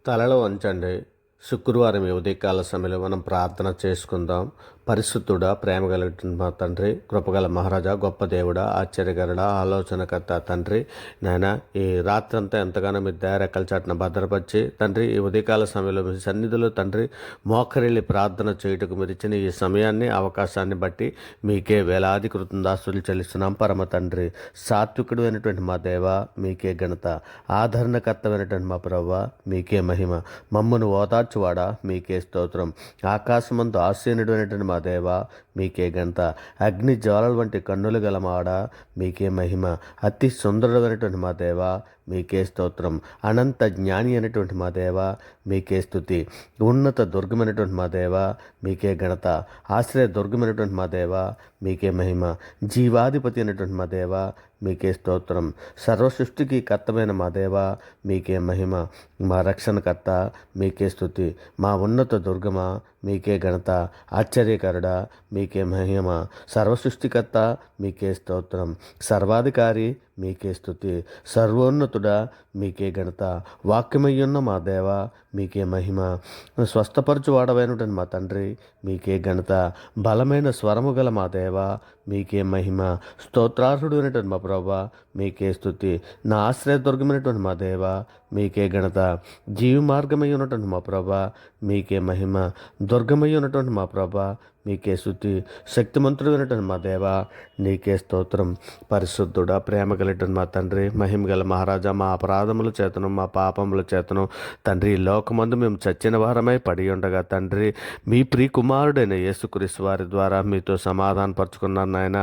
తలలో వంచండి. శుక్రవారం ఈ ఉదయకాల సమయంలో మనం ప్రార్థన చేసుకుందాం. పరిశుద్ధుడా, ప్రేమ కలిగిన మా తండ్రి, కృపగల మహారాజా, గొప్ప దేవుడా, ఆశ్చర్యకరుడా, ఆలోచనకర్త తండ్రి, నాయన ఈ రాత్రంతా ఎంతగానో మీ దయారెక్కల చాటున భద్రపరిచి తండ్రి, ఈ ఉదయకాల సమయంలో మీ సన్నిధిలో తండ్రి మోకరిల్లి ప్రార్థన చేయుటకు మీరు ఇచ్చిన ఈ సమయాన్ని, అవకాశాన్ని బట్టి మీకే వేలాది కృతజ్ఞతాస్తుతులు చెల్లిస్తున్నాం. పరమ తండ్రి, సాత్వికుడు అయినటువంటి మా దేవ మీకే ఘనత, ఆదరణకర్తమైనటువంటి మా ప్రవ్వ మీకే మహిమ, మమ్మను ఓదార్చువాడా మీకే స్తోత్రం, ఆకాశమందు ఆసీనుడు అయినటువంటి మా దేవ మీకే ఘనత, అగ్ని జ్వాలల వంటి కన్నులు గలమాడా మీకే మహిమ, అతి సుందరుడైనటువంటి మా దేవ మీకే స్తోత్రం, అనంత జ్ఞాని అయినటువంటి మా దేవ మీకే స్తుతి, ఉన్నత దుర్గమైనటువంటి మా దేవ మీకే ఘనత, ఆశ్రయ దుర్గమైనటువంటి మా దేవ మీకే మహిమ, జీవాధిపతి అయినటువంటి మా దేవ మీకే స్తోత్రం, సర్వసృష్టికి కర్తమైన మా దేవ మీకే మహిమ, మా రక్షణకర్త మీకే స్తుతి, మా ఉన్నత దుర్గమ మీకే ఘనత, ఆశ్చర్యకరుడా మీకే మహిమ, సర్వసృష్టికర్త మీకే స్తోత్రం, సర్వాధికారి మీకే స్తుతి, సర్వోన్నతుడా మీకే ఘనత, వాక్యమయ్యున్న మా దేవ మీకే మహిమ, స్వస్థపరచువాడవైనటువంటి మా తండ్రి మీకే ఘనత, బలమైన స్వరము గల మా దేవ మీకే మహిమ, స్తోత్రార్హుడు అయినటువంటి మా ప్రభా మీకే స్తుతి, నా ఆశ్రయదుర్గమైనటువంటి మా దేవ మీకే ఘనత, జీవ మార్గమై ఉన్నటువంటి మా ప్రభా మీకే మహిమ, దుర్గమై ఉన్నటువంటి మా ప్రభా మీకే స్తుతి, శక్తిమంతుడు అయినటువంటి మా దేవ నీకే స్తోత్రం, పరిశుద్ధుడా, ప్రేమ కలిగిన మా తండ్రి, మహిమ గల మహారాజా, మా అపరాధముల చేతను మా పాపముల చేతను తండ్రి ఈ లోకమందు మేము చచ్చిన వారమై పడి ఉండగా తండ్రి మీ ప్రియ కుమారుడైన యేసుక్రీస్తు వారి ద్వారా మీతో సమాధానపరుచుకున్నాను నాయన.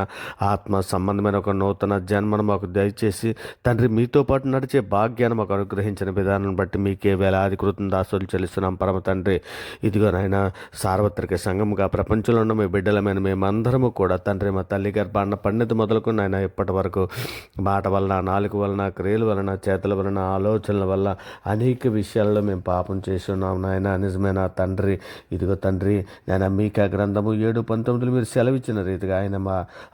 ఆత్మ సంబంధమైన ఒక నూతన జన్మను మాకు దయచేసి తండ్రి మీతో పాటు నడిచే భాగ్యాన్ని మాకు అనుగ్రహించిన విధానం బట్టి మీకే వేలాది కృతజ్ఞతాస్తుతులు చెల్లిస్తున్నాం పరమ తండ్రి. ఇదిగో నాయన, సార్వత్రిక సంఘముగా ప్రపంచంలో ఉన్న మీ బిడ్డలమైన మేమందరము కూడా తండ్రి మా తల్లి గర్భాన్న పండిత మొదలుకు నాయన ఇప్పటి వరకు మాట వలన, నాలుక వలన, క్రియల వలన, చేతుల వలన, ఆలోచనల వల్ల అనేక విషయాల్లో మేము పాపం చేసి ఉన్నాం నాయన. నిజమైన తండ్రి, ఇదిగో తండ్రి నాయన మీకా గ్రంథము 7:19 మీరు సెలవిచ్చిన రీతిగా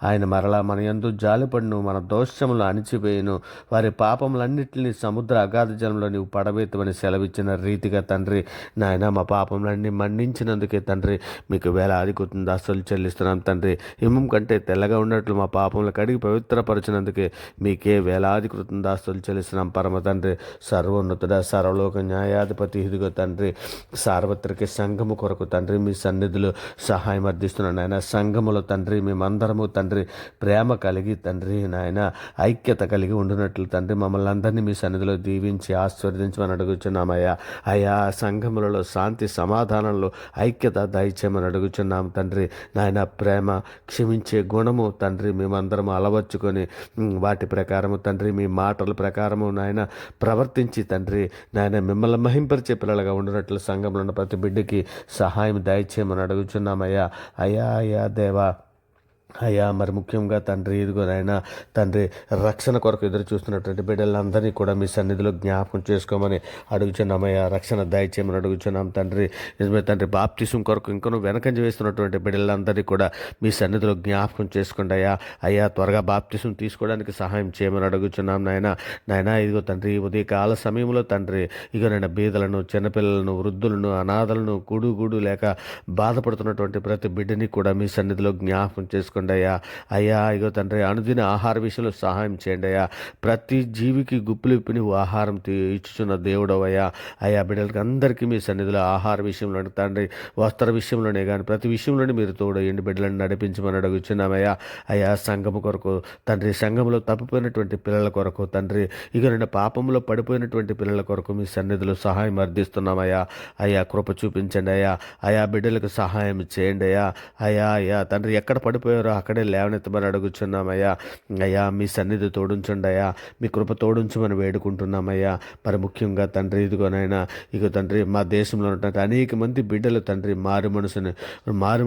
ఆయన మరలా మన యందు జాలిపడును, మన దోషములు అణిచివేయును, వారి పాపములన్నింటినీ సముద్ర అగాధ జలంలో నీవు పడవేతమని సెలవిచ్చిన రీతిగా తండ్రి నాయన మా పాపములన్నీ మన్నించినందుకే తండ్రి మీకు వేలాది కృతజ్ఞతాస్తుతులు చెల్లిస్తున్నాం తండ్రి. హిమం కంటే తెల్లగా ఉన్నట్లు మా పాపములు కడిగి పవిత్రపరచినందుకే మీకే వేలాది కృతజ్ఞతాస్తుతులు చెల్లిస్తున్నాం పరమ తండ్రి. సర్వోన్నతుడ, సర్వలోక న్యాయాధిపతి, ఇదిగో తండ్రి సార్వత్రిక సంఘము కొరకు తండ్రి మీ సన్నిధిలో సహాయం అర్థిస్తున్నాను నాయన. సంఘములో తండ్రి మేమందరము తండ్రి ప్రేమ కలిగి తండ్రి నాయన ఐక్యత కలిగి ఉండినట్లు తండ్రి మమ్మల్ని అందరినీ మీ సన్నిధిలో దీవించి ఆశీర్వదించమని అడుగుచున్నామయ్యా. అయా సంఘములలో శాంతి సమాధానంలో ఐక్యత దయచేయమని అడుగుచున్నాం తండ్రి నాయన. ప్రేమ, క్షమించే గుణము తండ్రి మేమందరం అలవర్చుకొని వాటి ప్రకారము తండ్రి మీ మాటల ప్రకారము నాయన ప్రవర్తించి తండ్రి నాయన మిమ్మల్ని మహింపరిచే పిల్లలుగా ఉండినట్లు సంఘంలో ఉన్న ప్రతి బిడ్డకి సహాయం దయచేయమని అడుగుచున్నామయ్యా. అయ్యా దేవా, అయ్యా మరి ముఖ్యంగా తండ్రి ఇదిగో నాయన తండ్రి రక్షణ కొరకు ఎదురు చూస్తున్నటువంటి బిడ్డలందరినీ కూడా మీ సన్నిధిలో జ్ఞాపకం చేసుకోమని అడుగుచున్నామయ్యా. రక్షణ దయచేయమని అడుగుచున్నాం తండ్రి. నిజమే తండ్రి, బాప్తిసం కొరకు ఇంకొను వెనకంజ వేస్తున్నటువంటి బిడ్డలందరినీ కూడా మీ సన్నిధిలో జ్ఞాపకం చేసుకోండి అయ్యా. అయ్యా త్వరగా బాప్తిసం తీసుకోవడానికి సహాయం చేయమని అడుగుచున్నాం నాయన. ఇదిగో తండ్రి ఉదయకాల సమయంలో తండ్రి ఇగో నాయన బీదలను, చిన్నపిల్లలను, వృద్ధులను, అనాథలను, గూడు లేక బాధపడుతున్నటువంటి ప్రతి బిడ్డని కూడా మీ సన్నిధిలో జ్ఞాపకం చేసుకోండి అయ్యా. ఇగో తండ్రి అనుదిన ఆహార విషయంలో సహాయం చేయండి అయ్యా. ప్రతి జీవికి గుప్పులు ఇప్పి నువ్వు ఆహారం ఇచ్చుచున్న దేవుడవయ్యా. అయ్యా బిడ్డలకి అందరికీ మీ సన్నిధిలో ఆహార విషయంలోని తండ్రి, వస్త్ర విషయంలోనే కానీ ప్రతి విషయంలోనే మీరు తోడు ఎండు బిడ్డలను నడిపించమని అడుగుచున్నామయ్యా. అయ్యా సంఘము కొరకు తండ్రి, సంఘంలో తప్పిపోయినటువంటి పిల్లల కొరకు తండ్రి, ఇక నేను పాపంలో పడిపోయినటువంటి పిల్లల కొరకు మీ సన్నిధిలో సహాయం అర్థిస్తున్నామయ్యా. అయ్యా కృప చూపించండి అయ్యా. అయా బిడ్డలకు సహాయం చేయండి అయ్యా తండ్రి ఎక్కడ పడిపోయారో అక్కడే లేవనెత్తమని అడుగుచున్నామయ్యా. అయ్యా మీ సన్నిధి తోడుంచండి అయ్యా, మీ కృప తోడుంచమని వేడుకుంటున్నామయ్యా. మరి ముఖ్యంగా తండ్రి ఇదిగోనైనా ఇక తండ్రి మా దేశంలో ఉన్నటువంటి అనేక మంది బిడ్డలు తండ్రి మారు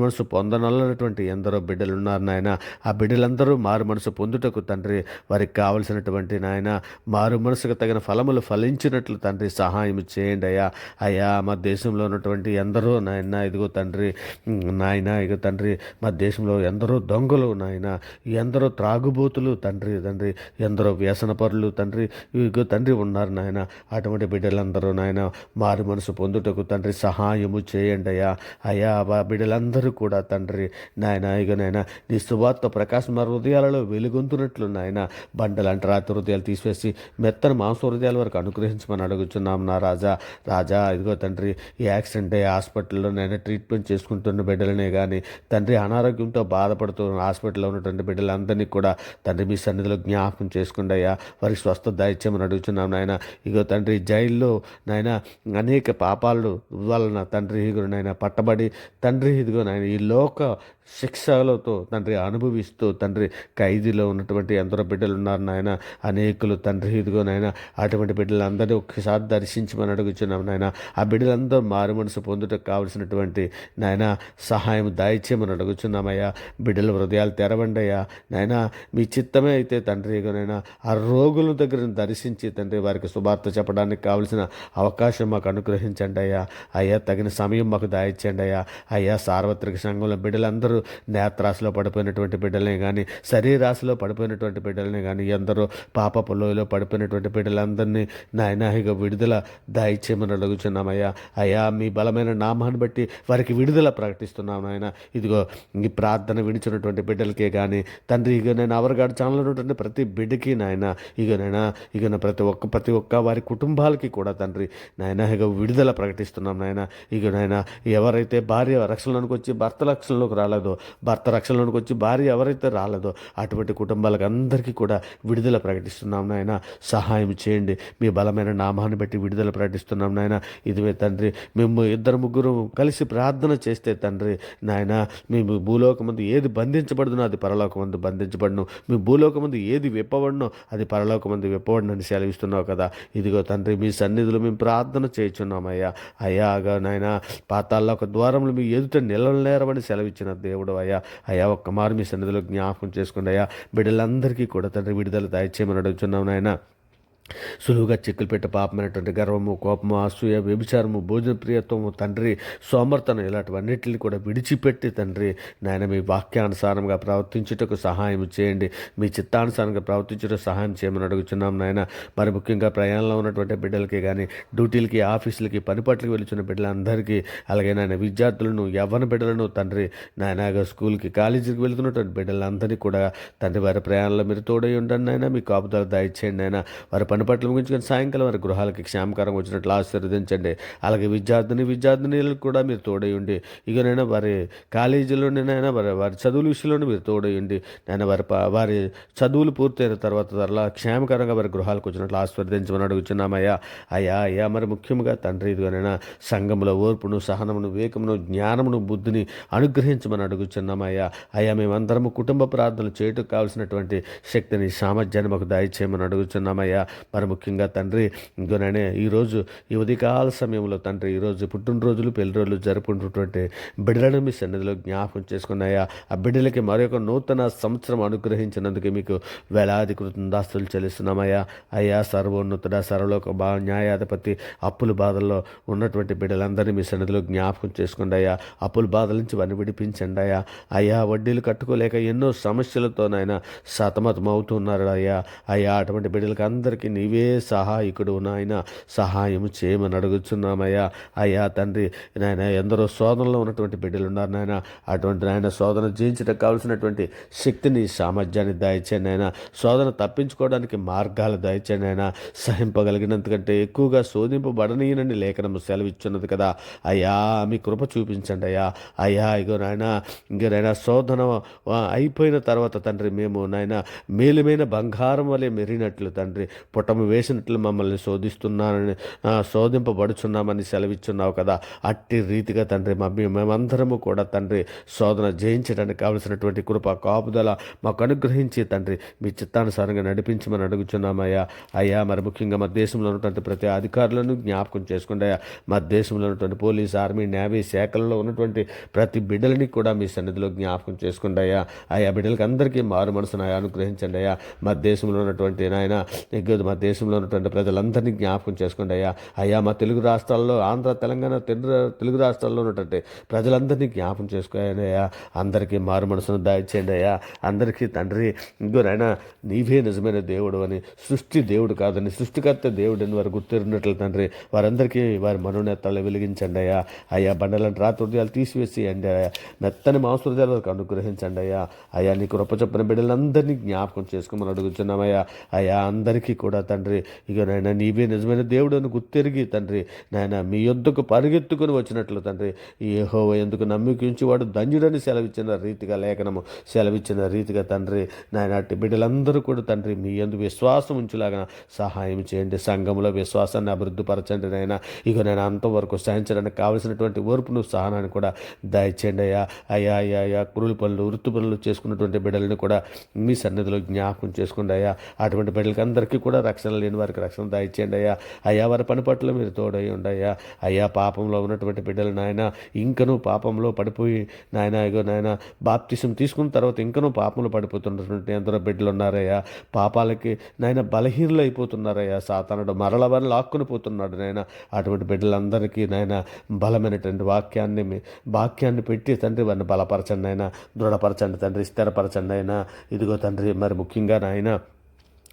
మనసు పొందనల్లనటువంటి ఎందరో బిడ్డలు ఉన్నారు నాయన. ఆ బిడ్డలందరూ మారు మనసు పొందుటకు తండ్రి వారికి కావలసినటువంటి నాయన మారు మనసుకు తగిన ఫలములు ఫలించినట్లు తండ్రి సహాయం చేయండి అయ్యా. మా దేశంలో ఉన్నటువంటి ఎందరో నాయన ఇదిగో తండ్రి నాయన ఇక తండ్రి మా దేశంలో ఎందరో దొంగలు నాయన, ఎందరో త్రాగుబోతులు తండ్రి, ఎందరో వ్యసనపరులు తండ్రి, ఇగో తండ్రి ఉన్నారు నాయన. అటువంటి బిడ్డలందరూ నాయన మారు మనసు పొందుటకు తండ్రి సహాయము చేయండి అయ్యా. అయ్యా ఆ బిడ్డలందరూ కూడా తండ్రి నాయన ఇక నాయన నీ సువార్త ప్రకాశం మా హృదయాలలో వెలుగొంతున్నట్లు నాయన బండలాంటి రాతి హృదయాలు తీసివేసి మెత్తని మాంస హృదయాల వరకు అనుగ్రహించమని అడుగుచున్నాం నా రాజా. ఇదిగో తండ్రి ఈ యాక్సిడెంట్ అయ్యి హాస్పిటల్లో నేను ట్రీట్మెంట్ చేసుకుంటున్న బిడ్డలనే కానీ తండ్రి అనారోగ్యంతో బాధపడుతూ హాస్పిటల్లో ఉన్నటువంటి బిడ్డలందరినీ కూడా తండ్రి మీ సన్నిధిలో జ్ఞాపకం చేసుకుండి అయ్యా. వారికి స్వస్థత దయచేయమని అడుగుతున్నాం నాయన. ఇగో తండ్రి జైల్లో నాయన అనేక పాపాలు వలన తండ్రి ఇదిగో నాయన పట్టబడి తండ్రి ఇదిగో నాయన ఈ లోక శిక్షలతో తండ్రి అనుభవిస్తూ తండ్రి ఖైదీలో ఉన్నటువంటి ఎందరో బిడ్డలు ఉన్నారు నాయన. అనేకులు తండ్రి ఇదిగో నాయన అటువంటి బిడ్డలందరినీ ఒక్కసారి దర్శించమని అడుగుచున్నాం నాయన. ఆ బిడ్డలందరూ మారు మనసు పొందుటకు కావలసినటువంటి నాయన సహాయం దయచేయమని అడుగుచున్నామయ్యా. బిడ్డల హృదయాలు తెరవండి అయ్యా నాయన. మీ చిత్తమే అయితే తండ్రి ఇగోనైనా ఆ రోగుల దగ్గర దర్శించి తండ్రి వారికి శుభార్త చెప్పడానికి కావలసిన అవకాశం మాకు అనుగ్రహించండి అయ్యా. తగిన సమయం మాకు దయచేయండి అయ్యా. సార్వత్రిక సంఘంలో బిడ్డలందరూ నేత్రాశలో పడిపోయినటువంటి బిడ్డలనే కానీ శరీరాశలో పడిపోయినటువంటి బిడ్డలనే కానీ ఎందరో పాపపు లోయలో పడిపోయినటువంటి బిడ్డలందరినీ నాయన ఇక విడుదల దయచేయమని అడుగుచున్నామయ్యా. మీ బలమైన నామాన్ని బట్టి వారికి విడుదల ప్రకటిస్తున్నాం నాయన. ఇదిగో ఈ ప్రార్థన విడిచినటువంటి బిడ్డలకే కానీ తండ్రి ఇక నేను అవరగాడు ఛానల్ ఉన్నటువంటి ప్రతి బిడ్డకి నాయన ఇక ప్రతి ఒక్క వారి కుటుంబాలకి కూడా తండ్రి నాయన ఇక విడుదల ప్రకటిస్తున్నాం నాయన. ఇక నాయన ఎవరైతే భార్య రక్షణలోనికి వచ్చి భర్త రక్షణలోకి రాలేదో, భర్త రక్షణలోనికి వచ్చి భార్య ఎవరైతే రాలేదో అటువంటి కుటుంబాలకు అందరికీ కూడా విడుదల ప్రకటిస్తున్నాం నాయన. సహాయం చేయండి. మీ బలమైన నామాన్ని బట్టి విడుదల ప్రకటిస్తున్నాం నాయన. ఇదివే తండ్రి మేము ఇద్దరు ముగ్గురు కలిసి ప్రార్థన చేస్తే తండ్రి నాయన మేము భూలోకమందు ఏది బంధించబడునో అది పరలోకమందు బంధించబడును, మీ భూలోకమందు ఏది విప్పబడునో అది పరలోకమందు విప్పబడునని సెలవిస్తున్నావు కదా. ఇదిగో తండ్రి మీ సన్నిధిలో మేము ప్రార్థన చేయుచున్నామయ్యా. అయ్యాగా నాయన పాతాల్లో ఒక ద్వారంలో మీ ఎదుట నిలవలేరవని సెలవిచ్చిన దేవుడు అయ్యా. ఒక్క మారు మీ సన్నిధిలో జ్ఞాపకం చేసుకోండి అయ్యా. బిడ్డలందరికీ కూడా తండ్రి విడుదల దయచేయమని అడుగుతున్నాం నాయన. సులువుగా చిక్కులు పెట్టే పాపమైనటువంటి గర్వము, కోపము, అసూయ, వ్యభిచారము, భోజన ప్రియత్వము తండ్రి సోమర్తనం ఇలాంటివన్నిటిని కూడా విడిచిపెట్టి తండ్రి నాయన మీ వాక్యానుసారంగా ప్రవర్తించుటకు సహాయం చేయండి. మీ చిత్తానుసారంగా ప్రవర్తించుటకు సహాయం చేయమని అడుగుతున్నాం నాయన. మరి ముఖ్యంగా ప్రయాణంలో ఉన్నటువంటి బిడ్డలకి కానీ డ్యూటీలకి, ఆఫీసులకి, పనిపట్లకి వెళ్తున్న బిడ్డలందరికీ అలాగే నాయన విద్యార్థులను, యవ్వన బిడ్డలను తండ్రి నాయన స్కూల్కి, కాలేజీకి వెళ్తున్నటువంటి బిడ్డలందరినీ కూడా తండ్రి వారి ప్రయాణంలో మీరు తోడై ఉండండి నాయన. మీ కాపుదల దయచేయండి నాయన. వారి పని పట్ల ముగించుకొని సాయంకాలం వారి గృహాలకి క్షేమకరంగా వచ్చినట్లు ఆశీర్వదించండి. అలాగే విద్యార్థినులకు కూడా మీరు తోడై ఉండి ఇకనైనా వారి కాలేజీలోనైనా వారి చదువుల విషయంలోనే మీరు తోడై ఉండి నేను వారి చదువులు పూర్తయిన తర్వాత త్వరలా క్షేమకరంగా వారి గృహాలకు వచ్చినట్లు ఆశీర్వదించమని అడుగుచున్నామయ్యా. మరి ముఖ్యంగా తండ్రి ఇదిగోనైనా సంఘంలో ఓర్పును, సహనమును, వివేకమును, జ్ఞానమును, బుద్ధిని అనుగ్రహించమని అడుగుచున్నామయ్యా. మేమందరము కుటుంబ ప్రార్థనలు చేయటకు కావాల్సినటువంటి శక్తిని, సామర్థ్యాన్ని మాకు దయచేయమని అడుగుచున్నామయ్యా. మరి ముఖ్యంగా తండ్రి ఇంకోనే ఈరోజు ఈ ఉదయకాల సమయంలో తండ్రి ఈరోజు పుట్టినరోజులు, పెళ్లి రోజులు జరుపుకుంటున్నటువంటి బిడ్డలను మీ సన్నిధిలో జ్ఞాపకం చేసుకున్నాయా. ఆ బిడ్డలకి మరొక నూతన సంవత్సరం అనుగ్రహించినందుకు మీకు వేలాది కృతజ్ఞతాస్తులు చెల్లిస్తున్నామయ్యా. సర్వోన్నతుడ, సర్వలోక న్యాయాధిపతి, అప్పుల బాధల్లో ఉన్నటువంటి బిడ్డలందరినీ మీ సన్నిధిలో జ్ఞాపకం చేసుకోండి అయ్యా. అప్పుల బాధల నుంచి వారిని విడిపించండి అయ్యా. వడ్డీలు కట్టుకోలేక ఎన్నో సమస్యలతోనైనా సతమతం అవుతున్నారు అయ్యా. అటువంటి బిడ్డలకి అందరికీ నీవే సహాయకుడు నాయన, సహాయం చేయమని అడుగుతున్నామయ్యా. తండ్రి నాయన ఎందరో శోధనలో ఉన్నటువంటి బిడ్డలు ఉన్నారు నాయన. అటువంటి నాయన శోధన జయించడానికి కావాల్సినటువంటి శక్తిని, సామర్థ్యాన్ని దయచేయండి నాయన. శోధన తప్పించుకోవడానికి మార్గాలు దయచేయండి నాయన. సహింపగలిగినంతకంటే ఎక్కువగా శోధింపబడనీయనని లేఖనము సెలవిచ్చున్నది కదా అయ్యా. మీ కృప చూపించండి అయ్యా. ఇగో నాయన శోధన అయిపోయిన తర్వాత తండ్రి మేము నాయన మేలుమైన బంగారం వలె మెరినట్లు తండ్రి పుటము వేసినట్లు మమ్మల్ని శోధింపబడుచున్నామని సెలవిచ్చున్నావు కదా. అట్టి రీతిగా తండ్రి మేమందరము కూడా తండ్రి శోధన జయించడానికి కావలసినటువంటి కృప, కాపుదల మాకు అనుగ్రహించి తండ్రి మీ చిత్తానుసారంగా నడిపించమని అడుగుచున్నామయ్యా. మరి ముఖ్యంగా మా దేశంలో ఉన్నటువంటి ప్రతి అధికారులను జ్ఞాపకం చేసుకోండి అయ్యా. మా దేశంలో ఉన్నటువంటి పోలీస్, ఆర్మీ, నేవీ శాఖలలో ఉన్నటువంటి ప్రతి బిడ్డలని కూడా మీ సన్నిధిలో జ్ఞాపకం చేసుకోండి అయ్యా. బిడ్డలకి అందరికీ మారు మనసును అనుగ్రహించండి అయ్యా. మా దేశంలో ఉన్నటువంటి నాయన మా మా దేశంలో ఉన్నటువంటి ప్రజలందరినీ జ్ఞాపకం చేసుకోండి అయ్యా. అయ్యా మా తెలుగు రాష్ట్రాల్లో, ఆంధ్ర, తెలంగాణ, తెలుగు రాష్ట్రాల్లో ఉన్నటువంటి ప్రజలందరినీ జ్ఞాపకం చేసుకోండి అయ్యా. అందరికీ మారు మనసును దయచేయండి అయ్యా. అందరికీ తండ్రి ఇంకోనైనా నీవే నిజమైన దేవుడు అని, సృష్టి దేవుడు కాదని, సృష్టికర్త దేవుడని వారు గుర్తిరినట్లు తండ్రి వారందరికీ వారి మనోనేత్రాలు వెలిగించండి అయ్యా. అయ్యా బండలను రాత్రి హృదయాలు తీసివేసేయండి అయ్యా. మెత్తని మాంస హృదయాలు వారికి అనుగ్రహించండి అయ్యా. అయ్యా నీ కృప చొప్పున బిడ్డలందరినీ జ్ఞాపకం చేసుకోమని అడుగుతున్నామయ్యా. అయ్యా అందరికీ కూడా తండ్రి ఇక నాయన నీవే నిజమైన దేవుడు అని గుర్తిరిగి తండ్రి నాయన మీ యొద్దకు పరిగెత్తుకుని వచ్చినట్లు తండ్రి యెహోవా ఎందుకు నమ్మికించి వాడు ధన్యుడని సెలవిచ్చిన రీతిగా లేఖనము సెలవిచ్చిన రీతిగా తండ్రి నాయన అట్టి బిడ్డలందరూ కూడా తండ్రి మీ యందు విశ్వాసం ఉంచులాగా సహాయం చేయండి. సంఘంలో విశ్వాసాన్ని అభివృద్ధిపరచండి నాయన. ఇక నేను అంతవరకు సహించడానికి కావలసినటువంటి ఓర్పును సహనాన్ని కూడా దయచేయండి అయ్యా. అయ్యా అయ్యా అయ్యా కూలి పనులు వృత్తి పనులు చేసుకున్నటువంటి బిడ్డలను కూడా మీ సన్నిధిలో జ్ఞాపకం చేసుకోండి అయ్యా. అటువంటి బిడ్డలకి అందరికీ కూడా రక్షణ లేని వారికి రక్షణ దయచేయండి అయ్యా. అయ్యా వారి పని పట్ల మీరు తోడై ఉండయ్యా. అయ్యా పాపంలో ఉన్నటువంటి బిడ్డలు నాయన ఇంకనూ పాపంలో పడిపోయి నాయన ఇగో నాయన బాప్తిసం తీసుకున్న తర్వాత ఇంకనూ పాపంలో పడిపోతున్నటువంటి ఎందరో బిడ్డలు ఉన్నారయ్యా. పాపాలకి నాయన బలహీనలు అయిపోతున్నారయ్యా. సాతానుడు మరల వారిని లాక్కుని పోతున్నాడు నాయన. అటువంటి బిడ్డలందరికీ నాయన బలమైనటువంటి వాక్యాన్ని పెట్టి తండ్రి వారిని బలపరచండి అయినా, దృఢపరచండి తండ్రి, స్థిరపరచండి అయినా. ఇదిగో తండ్రి మరి ముఖ్యంగా నాయన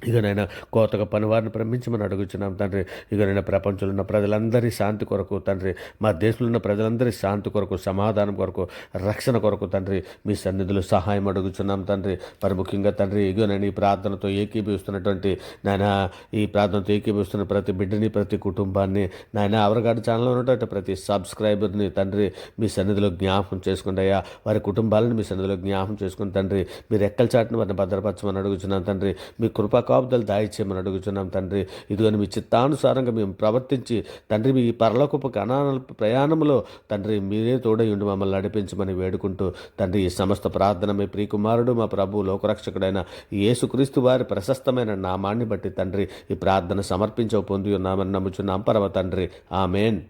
ఇకనైనా కోతగా పనివారిని ప్రేమించమని అడుగుచున్నాం తండ్రి. ఇకనైనా ప్రపంచంలో ఉన్న ప్రజలందరి శాంతి కొరకు తండ్రి, మా దేశంలో ఉన్న ప్రజలందరి శాంతి కొరకు, సమాధానం కొరకు, రక్షణ కొరకు తండ్రి మీ సన్నిధులు సహాయం అడుగుచున్నాం తండ్రి. మరి ముఖ్యంగా తండ్రి ఇగోనైనా ఈ ప్రార్థనతో ఏకీభవిస్తున్నటువంటి నాయన, ఈ ప్రార్థనతో ఏకీభవిస్తున్న ప్రతి బిడ్డని, ప్రతి కుటుంబాన్ని నాయన, అవరగాడి ఛానల్లో ఉన్నటువంటి ప్రతి సబ్స్క్రైబర్ని తండ్రి మీ సన్నిధిలో జ్ఞాపకం చేసుకోండి అయ్యా. వారి కుటుంబాలను మీ సన్నిధిలో జ్ఞాపకం చేసుకుని తండ్రి మీరు ఎక్కల చాటును వారిని భద్రపరచమని అడుగుచున్నాం తండ్రి. మీ కృపా కాపుదలు దాయిచ్చేయమని అడుగుతున్నాం తండ్రి. ఇదిగోని మీ చిత్తానుసారంగా మేము ప్రవర్తించి తండ్రి మీ పరలోకపు ప్రయాణంలో తండ్రి మీరే తోడై ఉండి మమ్మల్ని నడిపించమని వేడుకుంటూ తండ్రి ఈ సమస్త ప్రార్థన మీ ప్రియకుమారుడు మా ప్రభు లోకరక్షకుడైన యేసుక్రీస్తు వారి ప్రశస్తమైన నామాన్ని బట్టి తండ్రి ఈ ప్రార్థన సమర్పించవు పొంది ఉన్నామని నమ్ముచున్నాం పరమ తండ్రి. ఆమేన్.